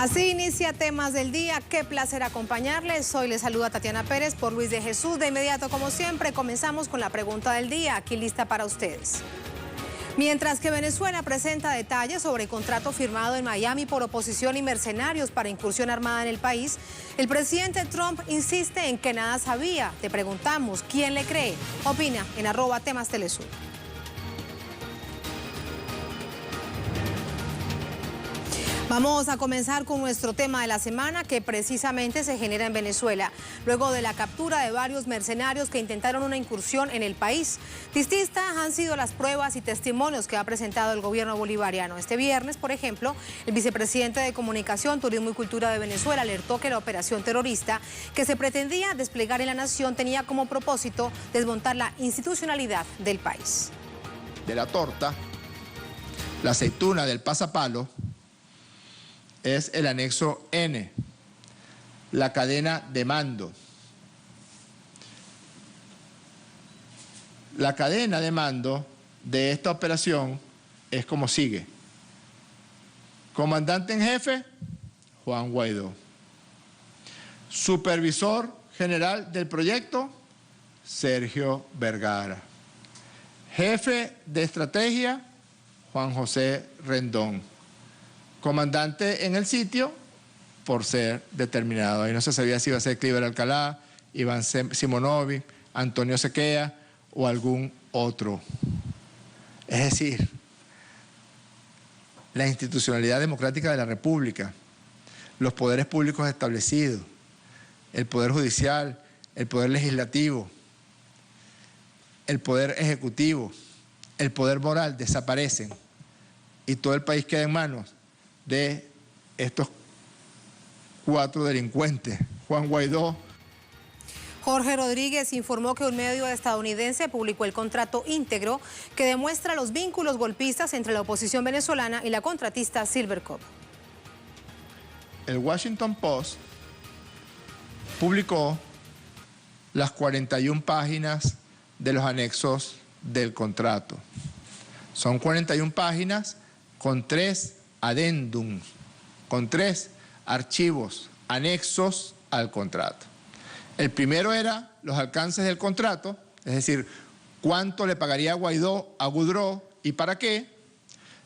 Así inicia Temas del Día. Qué placer acompañarles. Hoy les saluda Tatiana Pérez por Luis de Jesús. De inmediato, como siempre, comenzamos con la pregunta del día, aquí lista para ustedes. Mientras que Venezuela presenta detalles sobre el contrato firmado en Miami por oposición y mercenarios para incursión armada en el país, el presidente Trump insiste en que nada sabía. Te preguntamos, ¿quién le cree? Opina en @TemasTelesur. Vamos a comenzar con nuestro tema de la semana, que precisamente se genera en Venezuela, luego de la captura de varios mercenarios que intentaron una incursión en el país. Distintas han sido las pruebas y testimonios que ha presentado el gobierno bolivariano. Este viernes, por ejemplo, el vicepresidente de Comunicación, Turismo y Cultura de Venezuela alertó que la operación terrorista que se pretendía desplegar en la nación tenía como propósito desmontar la institucionalidad del país. De la torta, la aceituna del pasapalo, es el anexo N, la cadena de mando. La cadena de mando de esta operación es como sigue. Comandante en jefe, Juan Guaidó. Supervisor general del proyecto, Sergio Vergara. Jefe de estrategia, Juan José Rendón. Comandante en el sitio, por ser determinado. Ahí no se sabía si iba a ser Cliver Alcalá, Iván Simonovic, Antonio Sequea o algún otro. Es decir, la institucionalidad democrática de la República, los poderes públicos establecidos, el poder judicial, el poder legislativo, el poder ejecutivo, el poder moral desaparecen y todo el país queda en manos de estos 4 delincuentes. Juan Guaidó. Jorge Rodríguez informó que un medio estadounidense publicó el contrato íntegro que demuestra los vínculos golpistas entre la oposición venezolana y la contratista Silvercorp. El Washington Post publicó las 41 páginas de los anexos del contrato. Son 41 páginas con 3 adendums, con 3 archivos anexos al contrato. El primero era los alcances del contrato, es decir, cuánto le pagaría Guaidó a Goudreau y para qué.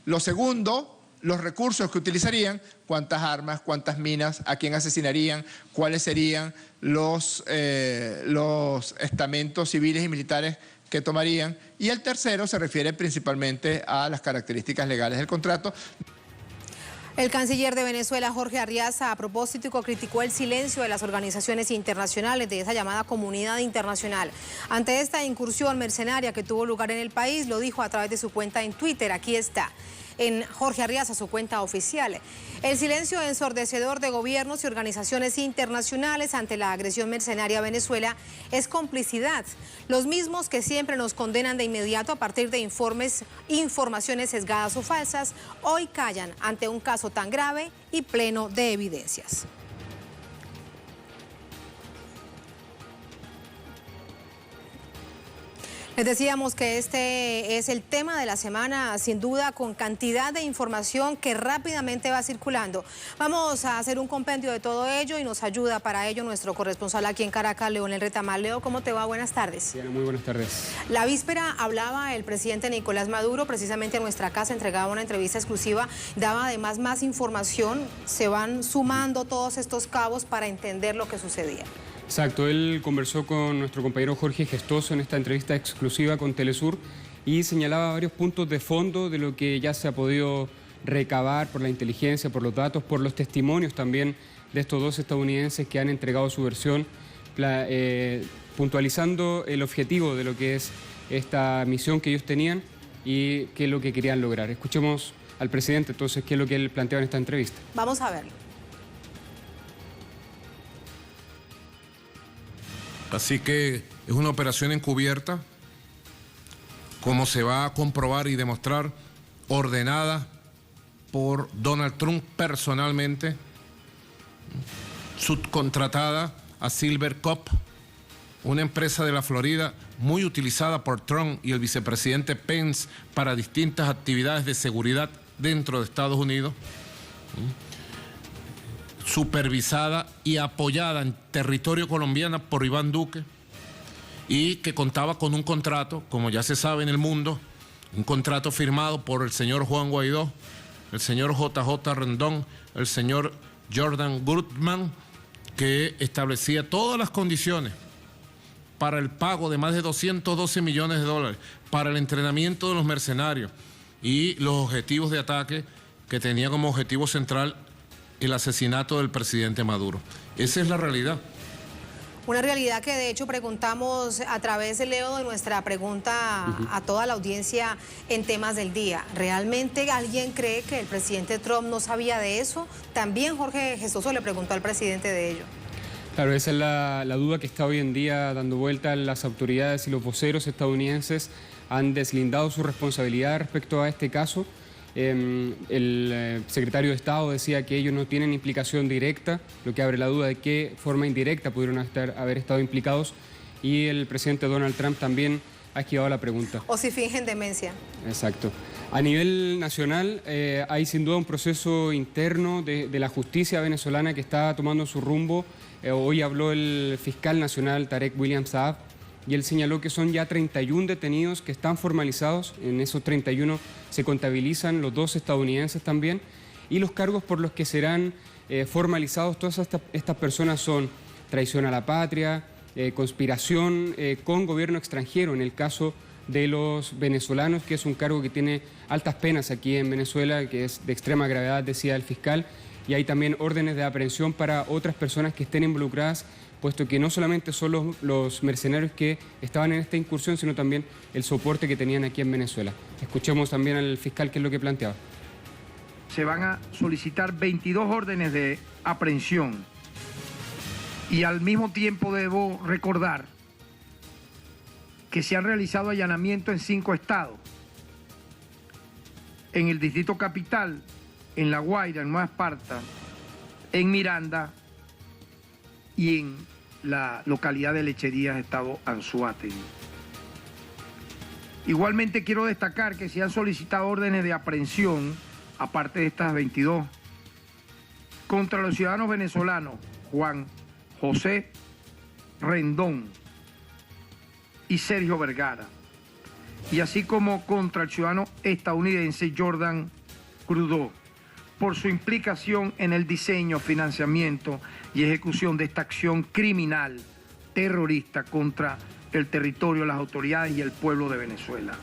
Lo segundo, los recursos que utilizarían, cuántas armas, cuántas minas, a quién asesinarían, cuáles serían los estamentos civiles y militares que tomarían. Y el tercero se refiere principalmente a las características legales del contrato. El canciller de Venezuela, Jorge Arriaza, a propósito, criticó el silencio de las organizaciones internacionales de esa llamada comunidad internacional. Ante esta incursión mercenaria que tuvo lugar en el país, lo dijo a través de su cuenta en Twitter. Aquí está, en Jorge Arriaza, su cuenta oficial. El silencio ensordecedor de gobiernos y organizaciones internacionales ante la agresión mercenaria a Venezuela es complicidad. Los mismos que siempre nos condenan de inmediato a partir de informaciones sesgadas o falsas, hoy callan ante un caso tan grave y pleno de evidencias. Les decíamos que este es el tema de la semana, sin duda, con cantidad de información que rápidamente va circulando. Vamos a hacer un compendio de todo ello y nos ayuda para ello nuestro corresponsal aquí en Caracas, Leonel Retamal. Leo, ¿cómo te va? Buenas tardes. Diana, muy buenas tardes. La víspera hablaba el presidente Nicolás Maduro, precisamente en nuestra casa, entregaba una entrevista exclusiva, daba además más información, se van sumando todos estos cabos para entender lo que sucedía. Exacto, él conversó con nuestro compañero Jorge Gestoso en esta entrevista exclusiva con Telesur y señalaba varios puntos de fondo de lo que ya se ha podido recabar por la inteligencia, por los datos, por los testimonios también de estos 2 estadounidenses que han entregado su versión, puntualizando el objetivo de lo que es esta misión que ellos tenían y qué es lo que querían lograr. Escuchemos al presidente entonces qué es lo que él planteaba en esta entrevista. Vamos a verlo. Así que es una operación encubierta, como se va a comprobar y demostrar, ordenada por Donald Trump personalmente, subcontratada a Silvercorp, una empresa de la Florida muy utilizada por Trump y el vicepresidente Pence para distintas actividades de seguridad dentro de Estados Unidos. supervisada y apoyada en territorio colombiano por Iván Duque, y que contaba con un contrato, como ya se sabe en el mundo, un contrato firmado por el señor Juan Guaidó, el señor JJ Rendón, el señor Jordan Gutman, que establecía todas las condiciones para el pago de más de 212 millones de dólares, para el entrenamiento de los mercenarios y los objetivos de ataque que tenía como objetivo central el asesinato del presidente Maduro. Esa es la realidad. Una realidad que de hecho preguntamos a través, Leo, de nuestra pregunta a toda la audiencia en temas del día. ¿Realmente alguien cree que el presidente Trump no sabía de eso? También Jorge Gestoso le preguntó al presidente de ello. Claro, esa es la duda que está hoy en día dando vuelta. Las autoridades y los voceros estadounidenses han deslindado su responsabilidad respecto a este caso. El secretario de Estado decía que ellos no tienen implicación directa, lo que abre la duda de qué forma indirecta pudieron haber estado implicados, y el presidente Donald Trump también ha esquivado la pregunta. O si fingen demencia. Exacto. A nivel nacional hay sin duda un proceso interno de la justicia venezolana que está tomando su rumbo. Hoy habló el fiscal nacional Tarek William Saab, y él señaló que son ya 31 detenidos que están formalizados. En esos 31 se contabilizan los 2 estadounidenses también, y los cargos por los que serán formalizados todas estas personas son traición a la patria, conspiración con gobierno extranjero en el caso de los venezolanos, que es un cargo que tiene altas penas aquí en Venezuela, que es de extrema gravedad, decía el fiscal, y hay también órdenes de aprehensión para otras personas que estén involucradas, puesto que no solamente son los mercenarios que estaban en esta incursión, sino también el soporte que tenían aquí en Venezuela. Escuchemos también al fiscal qué es lo que planteaba. Se van a solicitar 22 órdenes de aprehensión, y al mismo tiempo debo recordar que se han realizado allanamientos en 5 estados: en el Distrito Capital, en La Guaira, en Nueva Esparta, en Miranda y en la localidad de Lecherías, estado Anzoátegui. Igualmente quiero destacar que se han solicitado órdenes de aprehensión, aparte de estas 22, contra los ciudadanos venezolanos Juan José Rendón y Sergio Vergara, y así como contra el ciudadano estadounidense Jordan Trudeau, por su implicación en el diseño, financiamiento y ejecución de esta acción criminal terrorista contra el territorio, las autoridades y el pueblo de Venezuela.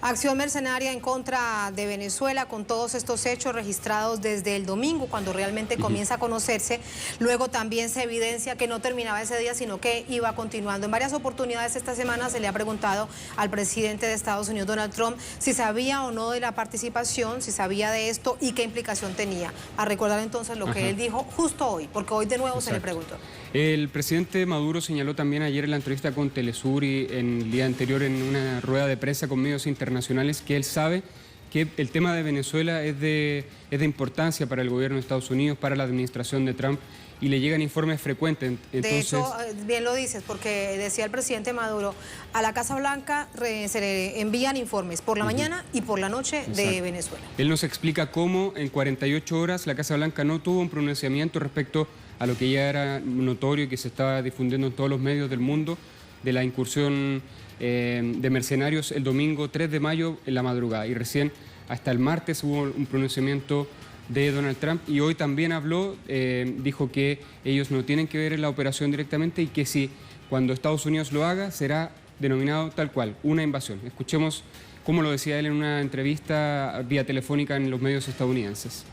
Acción mercenaria en contra de Venezuela con todos estos hechos registrados desde el domingo, cuando realmente comienza a conocerse. Luego también se evidencia que no terminaba ese día, sino que iba continuando. En varias oportunidades esta semana se le ha preguntado al presidente de Estados Unidos, Donald Trump, si sabía o no de la participación, si sabía de esto y qué implicación tenía. A recordar entonces lo que él dijo justo hoy, porque hoy de nuevo se le preguntó. El presidente Maduro señaló también ayer en la entrevista con Telesur y en el día anterior en una rueda de prensa con medios internacionales que él sabe que el tema de Venezuela es de importancia para el gobierno de Estados Unidos, para la administración de Trump, y le llegan informes frecuentes. Entonces, de hecho, bien lo dices, porque decía el presidente Maduro, a la Casa Blanca se le envían informes por la mañana y por la noche de Venezuela. Él nos explica cómo en 48 horas la Casa Blanca no tuvo un pronunciamiento respecto a lo que ya era notorio y que se estaba difundiendo en todos los medios del mundo, de la incursión de mercenarios el domingo 3 de mayo en la madrugada. Y recién hasta el martes hubo un pronunciamiento de Donald Trump, y hoy también habló, dijo que ellos no tienen que ver en la operación directamente y que si cuando Estados Unidos lo haga será denominado tal cual, una invasión. Escuchemos cómo lo decía él en una entrevista vía telefónica en los medios estadounidenses.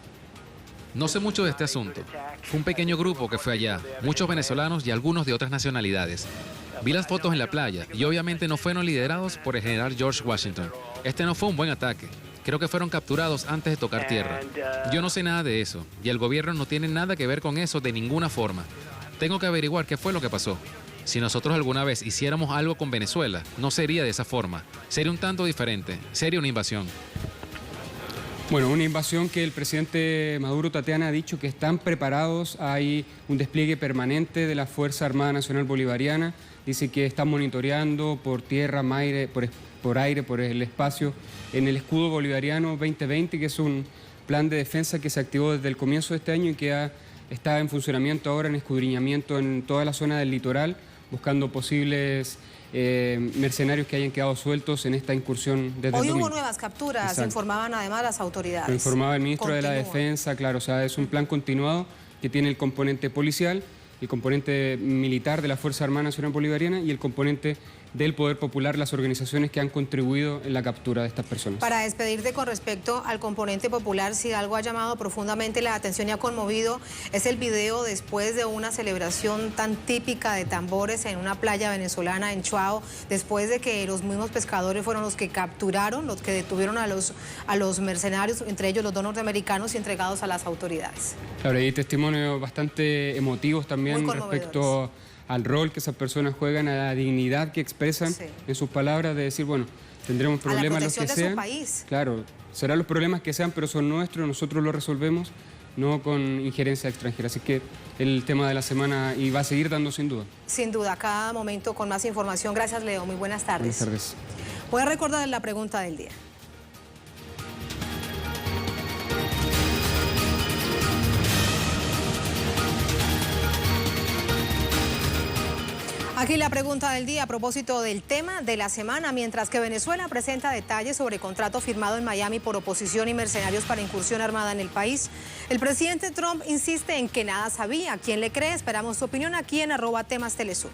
No sé mucho de este asunto. Fue un pequeño grupo que fue allá, muchos venezolanos y algunos de otras nacionalidades. Vi las fotos en la playa y obviamente no fueron liderados por el general George Washington. Este no fue un buen ataque. Creo que fueron capturados antes de tocar tierra. Yo no sé nada de eso y el gobierno no tiene nada que ver con eso de ninguna forma. Tengo que averiguar qué fue lo que pasó. Si nosotros alguna vez hiciéramos algo con Venezuela, no sería de esa forma. Sería un tanto diferente. Sería una invasión. Bueno, una invasión que el presidente Maduro Tatiana ha dicho que están preparados. Hay un despliegue permanente de la Fuerza Armada Nacional Bolivariana. Dice que están monitoreando por tierra, por aire, por el espacio, en el escudo bolivariano 2020, que es un plan de defensa que se activó desde el comienzo de este año y que ha está en funcionamiento ahora en escudriñamiento en toda la zona del litoral, buscando posibles mercenarios que hayan quedado sueltos en esta incursión desde Hoy el domingo. hubo nuevas capturas, Exacto. Informaban además las autoridades. Lo informaba el ministro de la Defensa, claro, o sea, es un plan continuado que tiene el componente policial, el componente militar de la Fuerza Armada Nacional Bolivariana y el componente del Poder Popular, las organizaciones que han contribuido en la captura de estas personas. Para despedirte con respecto al componente popular, si algo ha llamado profundamente la atención y ha conmovido, es el video después de una celebración tan típica de tambores en una playa venezolana en Chuao, después de que los mismos pescadores fueron los que capturaron, los que detuvieron a los mercenarios, entre ellos los dos norteamericanos, y entregados a las autoridades. Claro, hay testimonios bastante emotivos también respecto al rol que esas personas juegan, a la dignidad que expresan en sus palabras, de decir, bueno, tendremos problemas los que sean. Su país. Claro, serán los problemas que sean, pero son nuestros, nosotros los resolvemos, no con injerencia extranjera. Así que el tema de la semana y va a seguir dando sin duda. Sin duda, cada momento con más información. Gracias, Leo. Muy buenas tardes. Buenas tardes. Voy a recordar la pregunta del día. Aquí la pregunta del día a propósito del tema de la semana. Mientras que Venezuela presenta detalles sobre contrato firmado en Miami por oposición y mercenarios para incursión armada en el país, el presidente Trump insiste en que nada sabía. ¿Quién le cree? Esperamos su opinión aquí en @temastelesur.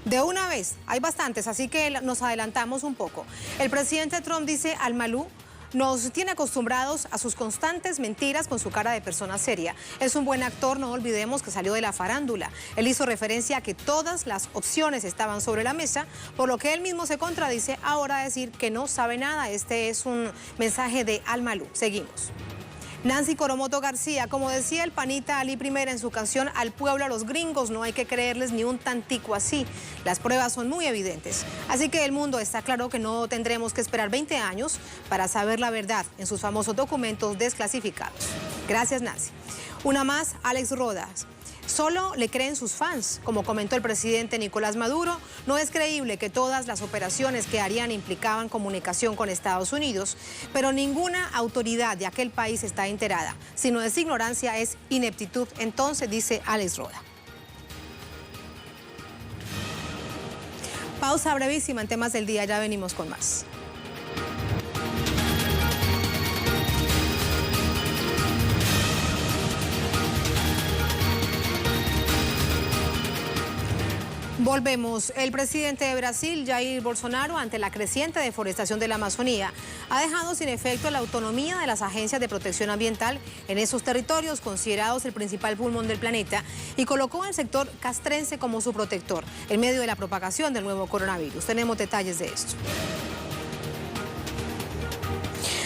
De una vez, hay bastantes, así que nos adelantamos un poco. El presidente Trump dice al Malú: nos tiene acostumbrados a sus constantes mentiras con su cara de persona seria. Es un buen actor, no olvidemos que salió de la farándula. Él hizo referencia a que todas las opciones estaban sobre la mesa, por lo que él mismo se contradice ahora a decir que no sabe nada. Este es un mensaje de Al-Malú. Seguimos. Nancy Coromoto García, como decía el panita Ali Primera en su canción Al pueblo, a los gringos no hay que creerles ni un tantico así. Las pruebas son muy evidentes. Así que el mundo está claro que no tendremos que esperar 20 años para saber la verdad en sus famosos documentos desclasificados. Gracias, Nancy. Una más, Alex Rodas. Solo le creen sus fans. Como comentó el presidente Nicolás Maduro, no es creíble que todas las operaciones que harían implicaban comunicación con Estados Unidos, pero ninguna autoridad de aquel país está enterada. Si no es ignorancia, es ineptitud. Entonces, dice Alex Roda. Pausa brevísima en temas del día, ya venimos con más. Volvemos. El presidente de Brasil, Jair Bolsonaro, ante la creciente deforestación de la Amazonía, ha dejado sin efecto la autonomía de las agencias de protección ambiental en esos territorios considerados el principal pulmón del planeta y colocó al sector castrense como su protector en medio de la propagación del nuevo coronavirus. Tenemos detalles de esto.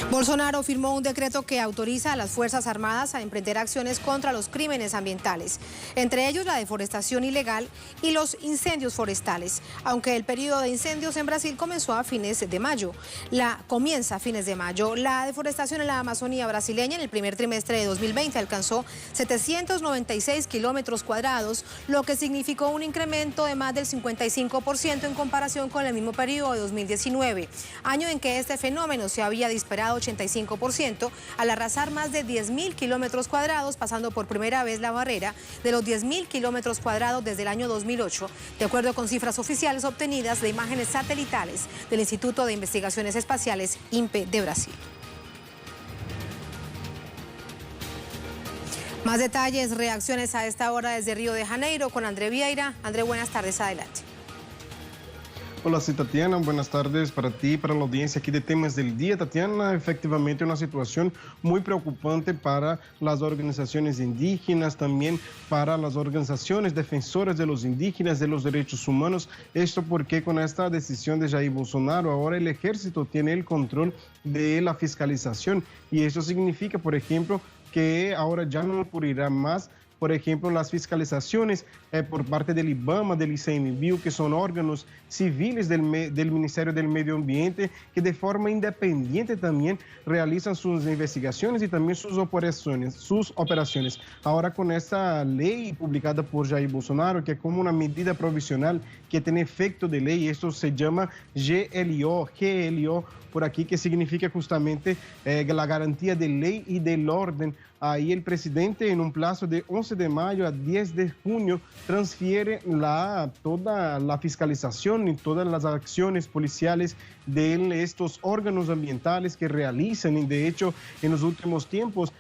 Bolsonaro firmó un decreto que autoriza a las Fuerzas Armadas a emprender acciones contra los crímenes ambientales, entre ellos la deforestación ilegal y los incendios forestales, aunque el periodo de incendios en Brasil comienza a fines de mayo. La deforestación en la Amazonía brasileña en el primer trimestre de 2020 alcanzó 796 kilómetros cuadrados, lo que significó un incremento de más del 55% en comparación con el mismo periodo de 2019, año en que este fenómeno se había disparado 85% al arrasar más de 10.000 kilómetros cuadrados, pasando por primera vez la barrera de los 10.000 kilómetros cuadrados desde el año 2008, de acuerdo con cifras oficiales obtenidas de imágenes satelitales del Instituto de Investigaciones Espaciales, INPE, de Brasil. Más detalles, reacciones a esta hora desde Río de Janeiro con André Vieira. André, buenas tardes, adelante. Hola, sí, Tatiana, buenas tardes para ti y para la audiencia aquí de Temas del Día. Tatiana, efectivamente una situación muy preocupante para las organizaciones indígenas, también para las organizaciones defensoras de los indígenas, de los derechos humanos. Esto porque con esta decisión de Jair Bolsonaro, ahora el ejército tiene el control de la fiscalización y eso significa, por ejemplo, que ahora ya no ocurrirá más, por ejemplo, las fiscalizaciones por parte del IBAMA, del ICMBio, que son órganos civiles del Ministerio del Medio Ambiente, que de forma independiente también realizan sus investigaciones y también sus operaciones. Ahora con esta ley publicada por Jair Bolsonaro, que es como una medida provisional que tiene efecto de ley, esto se llama GLO, por aquí, que significa justamente la garantía de ley y del orden ahí el presidente en un plazo de 11 de mayo a 10 de junio transfiere toda la fiscalización y todas las acciones policiales de estos órganos ambientales que realizan. Y de hecho, en los últimos tiempos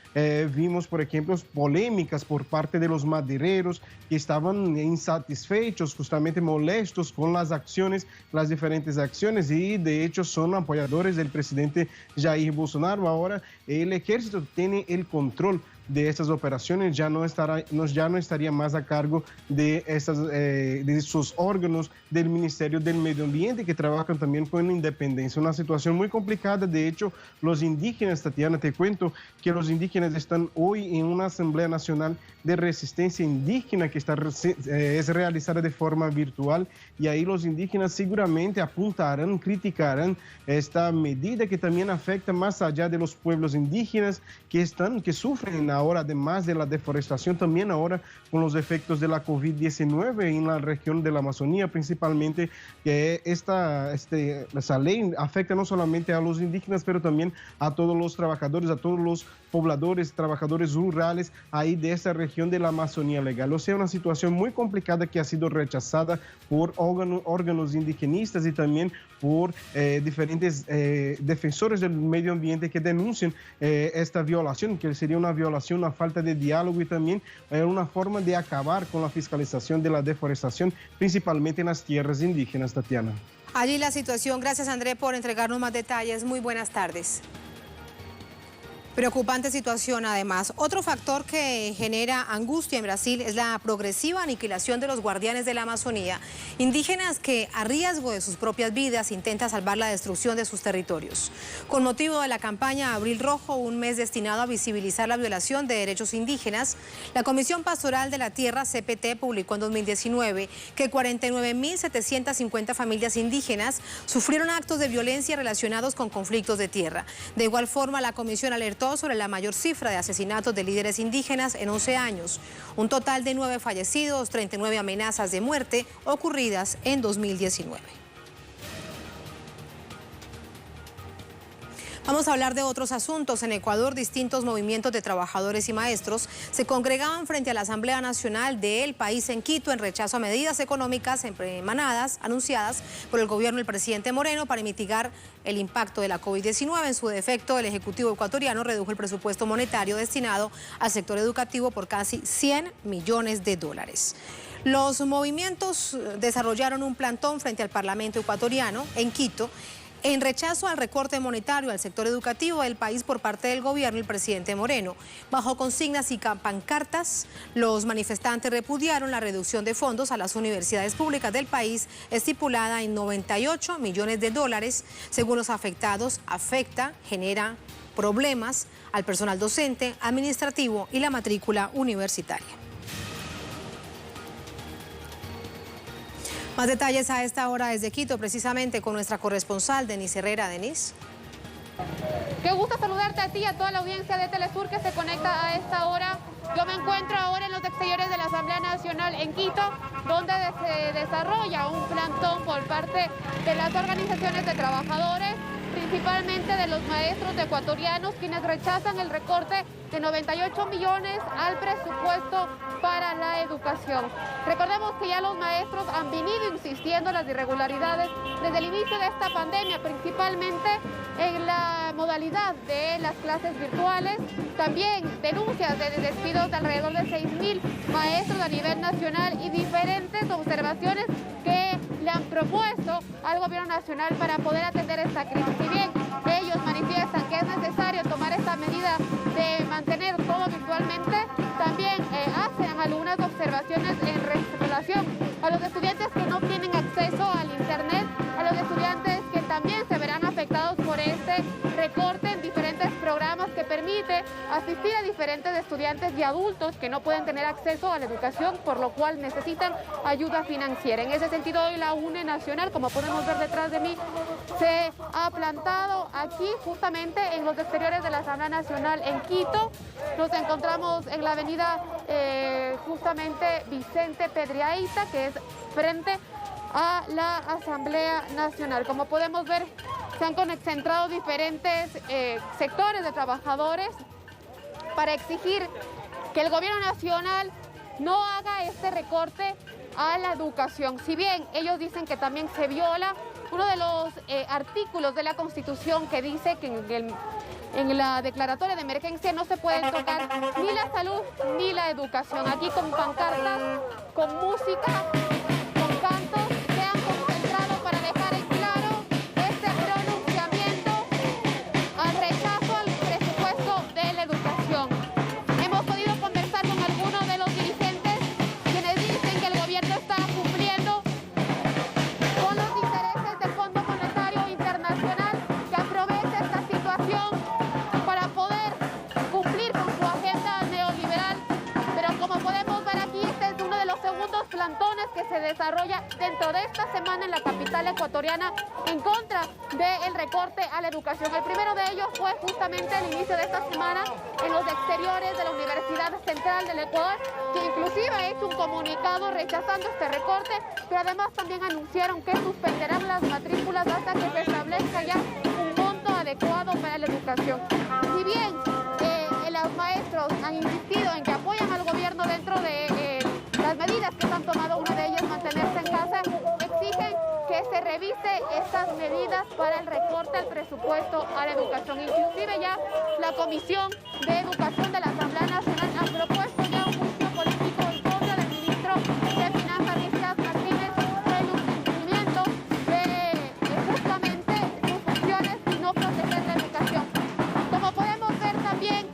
vimos, por ejemplo, polémicas por parte de los madereros que estaban insatisfechos, justamente molestos con las acciones, las diferentes acciones, y de hecho son apoyadores del presidente Jair Bolsonaro. Ahora el ejército tiene el control de estas operaciones, ya no estaría más a cargo de esos órganos del Ministerio del Medio Ambiente, que trabajan también con independencia. Una situación muy complicada. De hecho, los indígenas, Tatiana, te cuento que los indígenas están hoy en una Asamblea Nacional de Resistencia Indígena que es realizada de forma virtual, y ahí los indígenas seguramente apuntarán, criticarán esta medida que también afecta más allá de los pueblos indígenas que sufren ahora, además de la deforestación, también ahora con los efectos de la COVID-19 en la región de la Amazonía, principalmente, que esa ley afecta no solamente a los indígenas, pero también a todos los trabajadores, a todos los pobladores, trabajadores rurales ahí de esa región de la Amazonía legal. O sea, una situación muy complicada que ha sido rechazada por órganos indigenistas y también por diferentes defensores del medio ambiente que denuncian esta violación, que sería una violación, una falta de diálogo y también una forma de acabar con la fiscalización de la deforestación, principalmente en las tierras indígenas, Tatiana. Allí la situación. Gracias, André, por entregarnos más detalles. Muy buenas tardes. Preocupante situación, además. Otro factor que genera angustia en Brasil es la progresiva aniquilación de los guardianes de la Amazonía, indígenas que a riesgo de sus propias vidas intentan salvar la destrucción de sus territorios. Con motivo de la campaña Abril Rojo, un mes destinado a visibilizar la violación de derechos indígenas, la Comisión Pastoral de la Tierra, CPT, publicó en 2019 que 49.750 familias indígenas sufrieron actos de violencia relacionados con conflictos de tierra. De igual forma, la comisión alertó sobre la mayor cifra de asesinatos de líderes indígenas en 11 años, un total de 9 fallecidos, 39 amenazas de muerte ocurridas en 2019. Vamos a hablar de otros asuntos. En Ecuador, distintos movimientos de trabajadores y maestros se congregaban frente a la Asamblea Nacional del país en Quito en rechazo a medidas económicas emanadas, anunciadas por el gobierno del presidente Moreno para mitigar el impacto de la COVID-19. En su defecto, el Ejecutivo ecuatoriano redujo el presupuesto monetario destinado al sector educativo por casi $100 millones. Los movimientos desarrollaron un plantón frente al Parlamento ecuatoriano en Quito en rechazo al recorte monetario al sector educativo del país por parte del gobierno y el presidente Moreno. Bajo consignas y pancartas, los manifestantes repudiaron la reducción de fondos a las universidades públicas del país, estipulada en $98 millones. Según los afectados, genera problemas al personal docente, administrativo y la matrícula universitaria. Más detalles a esta hora desde Quito, precisamente con nuestra corresponsal, Denise Herrera. Denise. Qué gusto saludarte a ti y a toda la audiencia de Telesur que se conecta a esta hora. Yo me encuentro ahora en los exteriores de la Asamblea Nacional en Quito, donde se desarrolla un plantón por parte de las organizaciones de trabajadores, principalmente de los maestros ecuatorianos, quienes rechazan el recorte de 98 millones al presupuesto para la educación. Recordemos que ya los maestros han venido insistiendo en las irregularidades desde el inicio de esta pandemia, principalmente en la modalidad de las clases virtuales. También denuncias de despidos de alrededor de 6.000 maestros a nivel nacional y diferentes observaciones que le han propuesto al gobierno nacional para poder atender esta crisis. Si bien ellos manifiestan que es necesario tomar esta medida de mantener todo virtualmente, también hacen algunas observaciones en relación a los estudiantes que no tienen acceso al internet, a los estudiantes que también se verán afectados por este recorte en diferentes programas que permite asistir a diferentes estudiantes y adultos que no pueden tener acceso a la educación, por lo cual necesitan ayuda financiera. En ese sentido, hoy la UNE Nacional, como podemos ver detrás de mí, se ha plantado aquí justamente en los exteriores de la Asamblea Nacional en Quito. Nos encontramos en la avenida justamente Vicente Pedriaita, que es frente a la Asamblea Nacional. Como podemos ver, se han concentrado diferentes sectores de trabajadores para exigir que el gobierno nacional no haga este recorte a la educación. Si bien ellos dicen que también se viola uno de los artículos de la Constitución que dice que en la declaratoria de emergencia no se pueden tocar ni la salud ni la educación. Aquí con pancartas, con música, con cantos, se han concentrado para dejar en claro este pronunciamiento al rechazo al presupuesto de la educación. Hemos podido conversar con algunos de los dirigentes quienes dicen que el gobierno está cumpliendo con los intereses del Fondo Monetario Internacional, que aprovecha esta situación para poder cumplir con su agenda neoliberal. Pero como podemos ver aquí, este es uno de los segundos plantones que se desarrolla dentro de esta semana en la capital ecuatoriana en contra del recorte a la educación. El primero de ellos fue justamente al inicio de esta semana en los exteriores de la Universidad Central del Ecuador, que inclusive ha hecho un comunicado rechazando este recorte, pero además también anunciaron que suspenderán las matrículas hasta que se establezca ya un monto adecuado para la educación. Si bien los maestros han insistido en que apoyan al gobierno dentro de las medidas que se han tomado, una de ellas mantenerse en casa, exigen que se revise estas medidas para el recorte al presupuesto a la educación. Inclusive ya la Comisión de Educación de la Asamblea Nacional ha propuesto ya un juicio político en contra del ministro de Finanzas, Díaz Martínez, por el incumplimiento de justamente sus funciones y no proteger la educación. Como podemos ver también,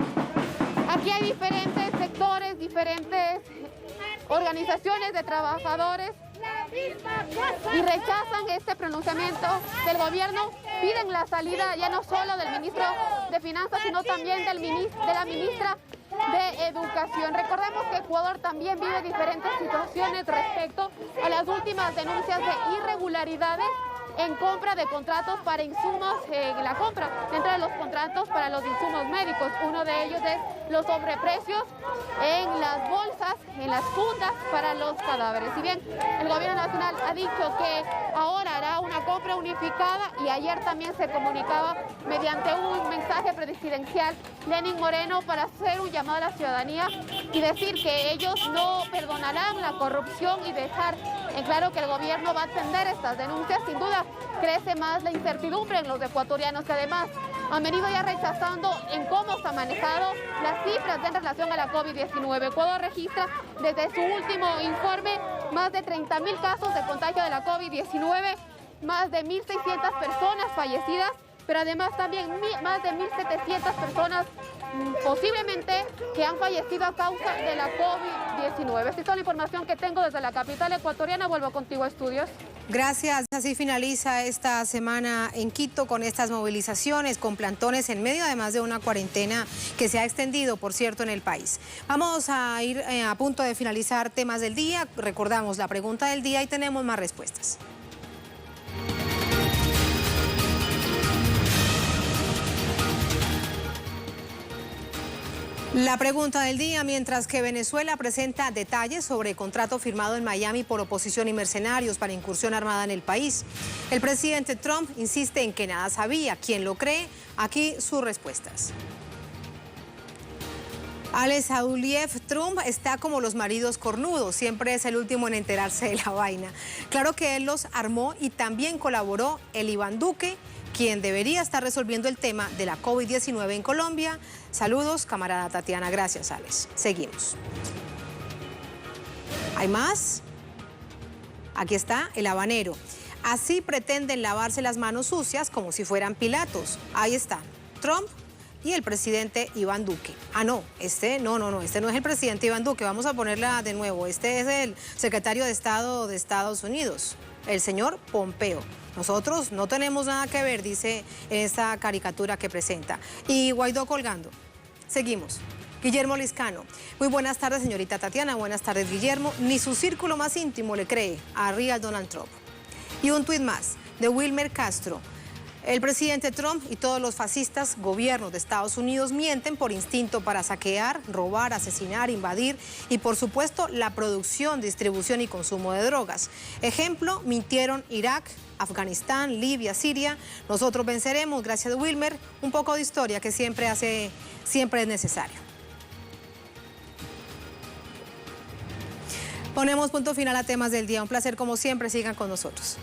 aquí hay diferentes sectores, diferentes organizaciones de trabajadores y rechazan este pronunciamiento del gobierno. Piden la salida ya no solo del ministro de Finanzas, sino también de la ministra de Educación. Recordemos que Ecuador también vive diferentes situaciones respecto a las últimas denuncias de irregularidades en compra de contratos para insumos, la compra dentro de los contratos para los insumos médicos. Uno de ellos es los sobreprecios en las bolsas, en las fundas para los cadáveres. Si bien el gobierno nacional ha dicho que ahora hará una compra unificada, y ayer también se comunicaba mediante un mensaje presidencial Lenín Moreno para hacer un llamado a la ciudadanía y decir que ellos no perdonarán la corrupción y dejar en claro que el gobierno va a atender estas denuncias. Sin duda crece más la incertidumbre en los ecuatorianos, que además han venido ya rechazando en cómo se han manejado las cifras en relación a la COVID-19. Ecuador registra desde su último informe más de 30.000 casos de contagio de la COVID-19, más de 1.600 personas fallecidas, pero además también más de 1.700 personas posiblemente que han fallecido a causa de la COVID-19. Esta es toda la información que tengo desde la capital ecuatoriana. Vuelvo contigo a estudios. Gracias. Así finaliza esta semana en Quito con estas movilizaciones, con plantones en medio además de una cuarentena que se ha extendido, por cierto, en el país. Vamos a ir a punto de finalizar temas del día. Recordamos la pregunta del día y tenemos más respuestas. La pregunta del día: mientras que Venezuela presenta detalles sobre contrato firmado en Miami por oposición y mercenarios para incursión armada en el país, el presidente Trump insiste en que nada sabía. ¿Quién lo cree? Aquí sus respuestas. Alex Auliev: Trump está como los maridos cornudos, siempre es el último en enterarse de la vaina. Claro que él los armó y también colaboró el Iván Duque, quien debería estar resolviendo el tema de la COVID-19 en Colombia. Saludos, camarada Tatiana. Gracias, Alex. Seguimos. ¿Hay más? Aquí está el habanero. Así pretenden lavarse las manos sucias como si fueran Pilatos. Ahí están Trump y el presidente Iván Duque. Ah, no, este no es el presidente Iván Duque. Vamos a ponerla de nuevo. Este es el secretario de Estado de Estados Unidos, el señor Pompeo. Nosotros no tenemos nada que ver, dice en esta caricatura que presenta. Y Guaidó colgando. Seguimos. Guillermo Liscano: muy buenas tardes, señorita Tatiana. Buenas tardes, Guillermo. Ni su círculo más íntimo le cree a real Donald Trump. Y un tuit más de Wilmer Castro: el presidente Trump y todos los fascistas gobiernos de Estados Unidos mienten por instinto para saquear, robar, asesinar, invadir y, por supuesto, la producción, distribución y consumo de drogas. Ejemplo: mintieron Irak, Afganistán, Libia, Siria. Nosotros venceremos. Gracias, Wilmer. Un poco de historia que siempre es necesario. Ponemos punto final a temas del día. Un placer como siempre, sigan con nosotros.